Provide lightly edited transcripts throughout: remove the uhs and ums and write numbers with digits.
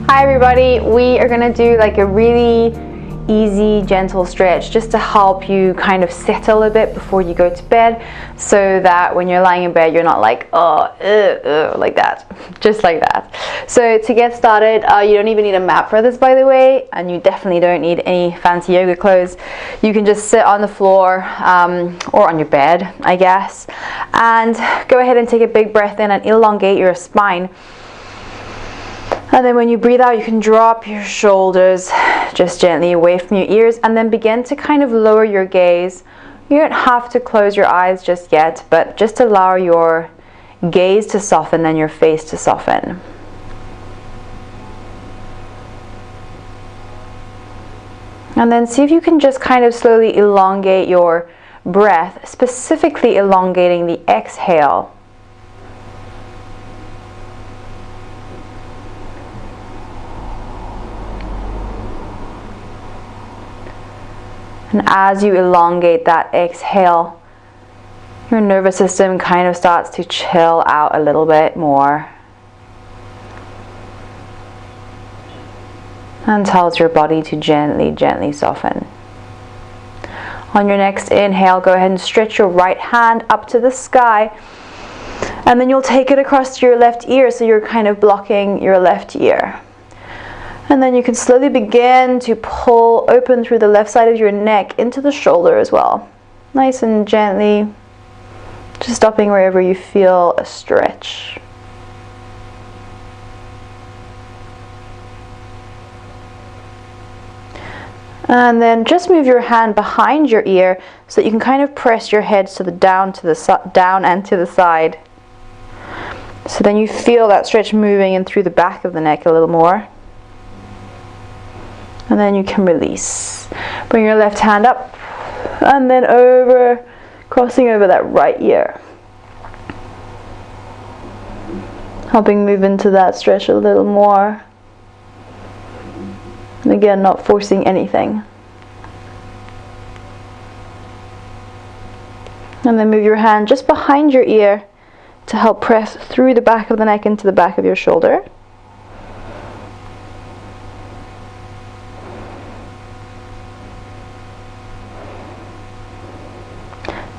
Hi everybody, we are gonna do like a really easy, gentle stretch just to help you kind of settle a bit before you go to bed, so that when you're lying in bed you're not like like that, just like that. So to get started, you don't even need a mat for this, by the way, and you definitely don't need any fancy yoga clothes. You can just sit on the floor or on your bed, I guess, and go ahead and take a big breath in and elongate your spine. And then when you breathe out, you can drop your shoulders just gently away from your ears and then begin to kind of lower your gaze. You don't have to close your eyes just yet, but just allow your gaze to soften and your face to soften. And then see if you can just kind of slowly elongate your breath, specifically elongating the exhale. And as you elongate that exhale, your nervous system kind of starts to chill out a little bit more and tells your body to gently, gently soften. On your next inhale, go ahead and stretch your right hand up to the sky, and then you'll take it across to your left ear, so you're kind of blocking your left ear. And then you can slowly begin to pull open through the left side of your neck into the shoulder as well. Nice and gently, just stopping wherever you feel a stretch. And then just move your hand behind your ear so that you can kind of press your head to the down and to the side. So then you feel that stretch moving in through the back of the neck a little more. And then you can release. Bring your left hand up and then over, crossing over that right ear. Helping move into that stretch a little more. And again, not forcing anything. And then move your hand just behind your ear to help press through the back of the neck into the back of your shoulder.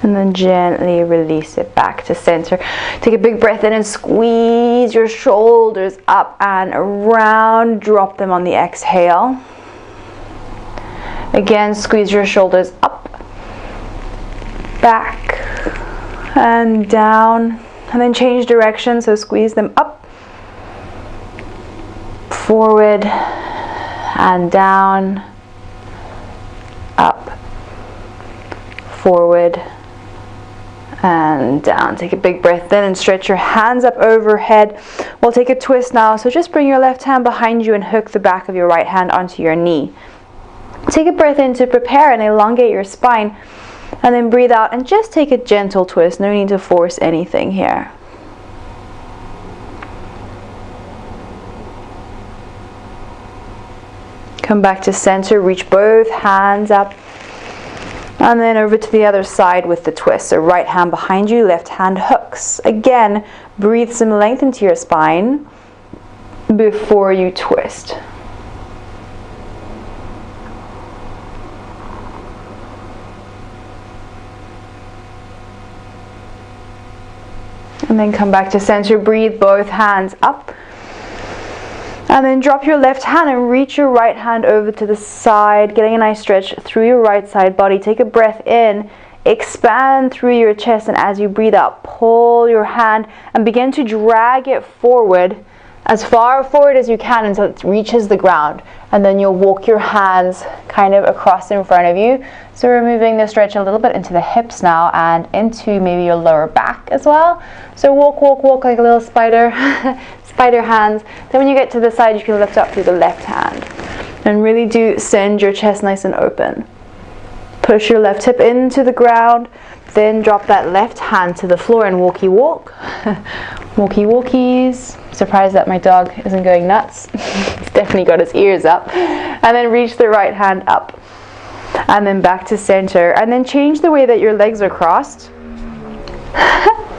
And then gently release it back to center. Take a big breath in and squeeze your shoulders up and around. Drop them on the exhale. Again, squeeze your shoulders up, back, and down. And then change direction, so squeeze them up, forward, and down, up, forward, and down. Take a big breath in and stretch your hands up overhead. We'll take a twist now, so just bring your left hand behind you and hook the back of your right hand onto your knee. Take a breath in to prepare and elongate your spine, and then breathe out and just take a gentle twist. No need to force anything here. Come back to center, reach both hands up. And then over to the other side with the twist. So right hand behind you, left hand hooks. Again, breathe some length into your spine before you twist. And then come back to center, breathe both hands up. And then drop your left hand and reach your right hand over to the side, getting a nice stretch through your right side body. Take a breath in, expand through your chest, and as you breathe out, pull your hand and begin to drag it forward, as far forward as you can until it reaches the ground. And then you'll walk your hands kind of across in front of you. So we're moving the stretch a little bit into the hips now and into maybe your lower back as well. So walk, walk, walk like a little spider. Spider hands. Then when you get to the side, you can lift up through the left hand and really do send your chest nice and open. Push your left hip into the ground, then drop that left hand to the floor and walkie walk. Walkie walkies. Surprised that my dog isn't going nuts. He's definitely got his ears up. And then reach the right hand up and then back to center, and then change the way that your legs are crossed.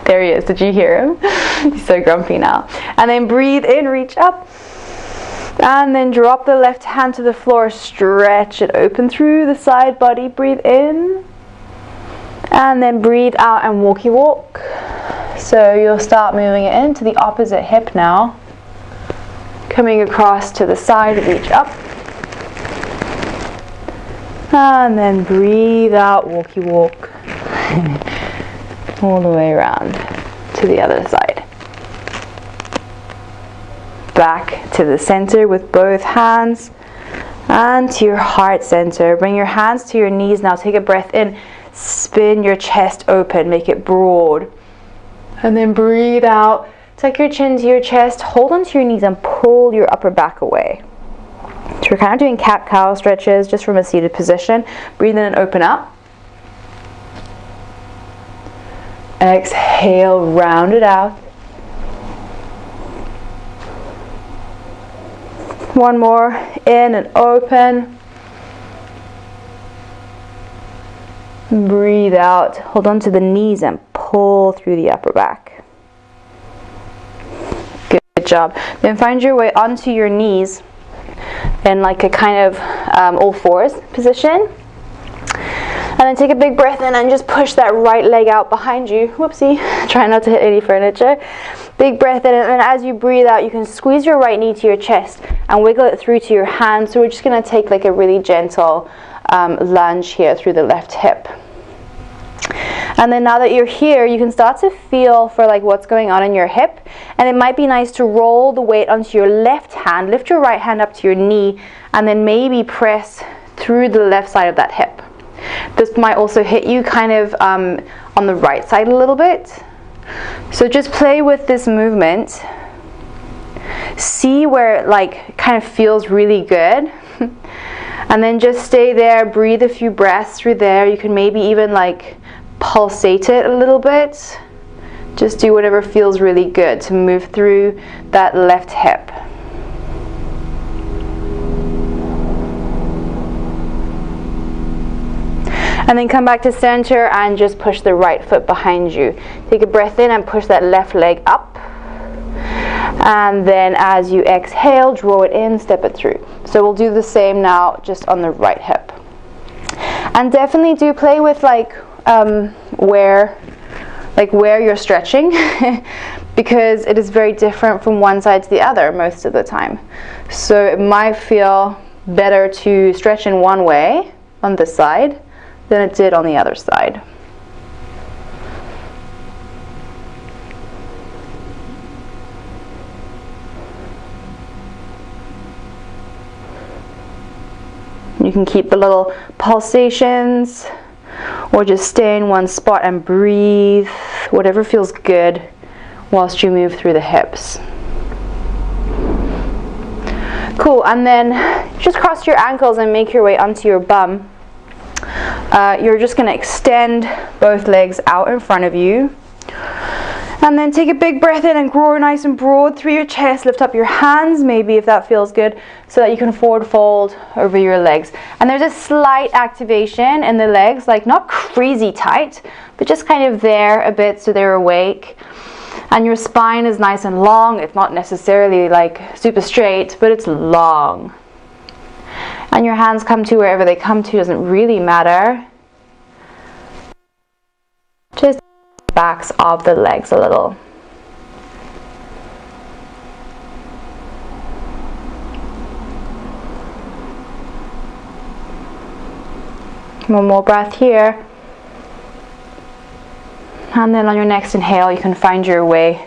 There he is. Did you hear him? He's so grumpy now. And then breathe in, reach up. And then drop the left hand to the floor, stretch it open through the side body, breathe in. And then breathe out and walkie walk. So you'll start moving it into the opposite hip now. Coming across to the side, reach up. And then breathe out, walkie walk. All the way around to the other side. Back to the center with both hands. And to your heart center. Bring your hands to your knees now. Take a breath in. Spin your chest open. Make it broad. And then breathe out. Tuck your chin to your chest. Hold onto your knees and pull your upper back away. So we're kind of doing cat-cow stretches just from a seated position. Breathe in and open up. Exhale, round it out. One more, in and open. Breathe out. Hold on to the knees and pull through the upper back. Good job. Then find your way onto your knees in like a kind of all fours position. And then take a big breath in and just push that right leg out behind you. Whoopsie. Try not to hit any furniture. Big breath in, and then as you breathe out, you can squeeze your right knee to your chest and wiggle it through to your hand. So we're just going to take like a really gentle lunge here through the left hip. And then now that you're here, you can start to feel for like what's going on in your hip. And it might be nice to roll the weight onto your left hand, lift your right hand up to your knee, and then maybe press through the left side of that hip. This might also hit you kind of on the right side a little bit. So just play with this movement. See where it like kind of feels really good. And then just stay there, breathe a few breaths through there. You can maybe even like pulsate it a little bit. Just do whatever feels really good to move through that left hip. And then come back to center and just push the right foot behind you. Take a breath in and push that left leg up. And then as you exhale, draw it in, step it through. So we'll do the same now, just on the right hip. And definitely do play with like where you're stretching because it is very different from one side to the other most of the time. So it might feel better to stretch in one way on this side than it did on the other side. You can keep the little pulsations or just stay in one spot and breathe, whatever feels good whilst you move through the hips. Cool, and then just cross your ankles and make your way onto your bum. You're just going to extend both legs out in front of you. And then take a big breath in and grow nice and broad through your chest. Lift up your hands, maybe if that feels good, so that you can forward fold over your legs. And there's a slight activation in the legs, like not crazy tight, but just kind of there a bit so they're awake. And your spine is nice and long. It's not necessarily like super straight, but it's long. And your hands come to wherever they come to, doesn't really matter. Just backs of the legs a little. One more breath here. And then on your next inhale, you can find your way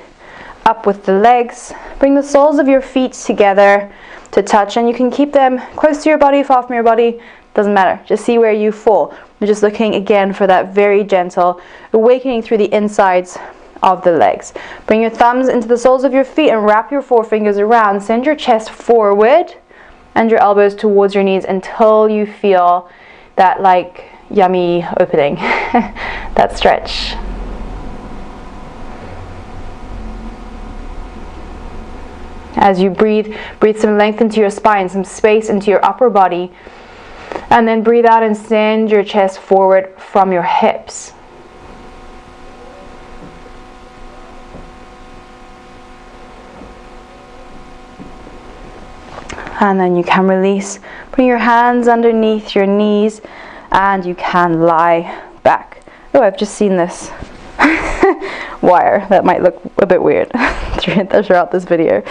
up with the legs. Bring the soles of your feet together to touch, and you can keep them close to your body, far from your body, doesn't matter. Just see where you fall. We're just looking again for that very gentle awakening through the insides of the legs. Bring your thumbs into the soles of your feet and wrap your forefingers around. Send your chest forward and your elbows towards your knees until you feel that like yummy opening, that stretch. As you breathe, breathe some length into your spine, some space into your upper body. And then breathe out and send your chest forward from your hips. And then you can release. Bring your hands underneath your knees and you can lie back. Oh, I've just seen this wire that might look a bit weird throughout this video.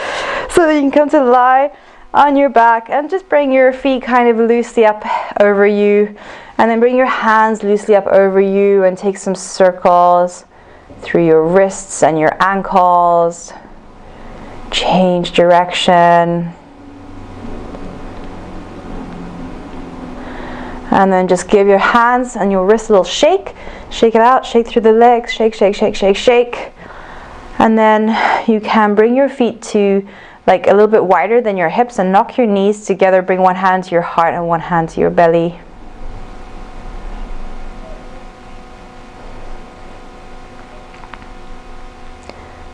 So then you can come to lie on your back and just bring your feet kind of loosely up over you, and then bring your hands loosely up over you and take some circles through your wrists and your ankles. Change direction. And then just give your hands and your wrists a little shake. Shake it out, shake through the legs, shake, shake, shake, shake, shake. And then you can bring your feet to like a little bit wider than your hips and knock your knees together. Bring one hand to your heart and one hand to your belly.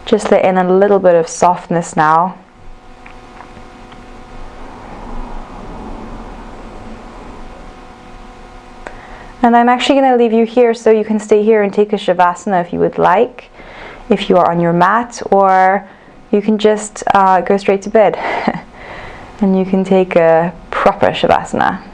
Just let in a little bit of softness now. And I'm actually going to leave you here so you can stay here and take a Shavasana if you would like, if you are on your mat, or you can just go straight to bed and you can take a proper Shavasana.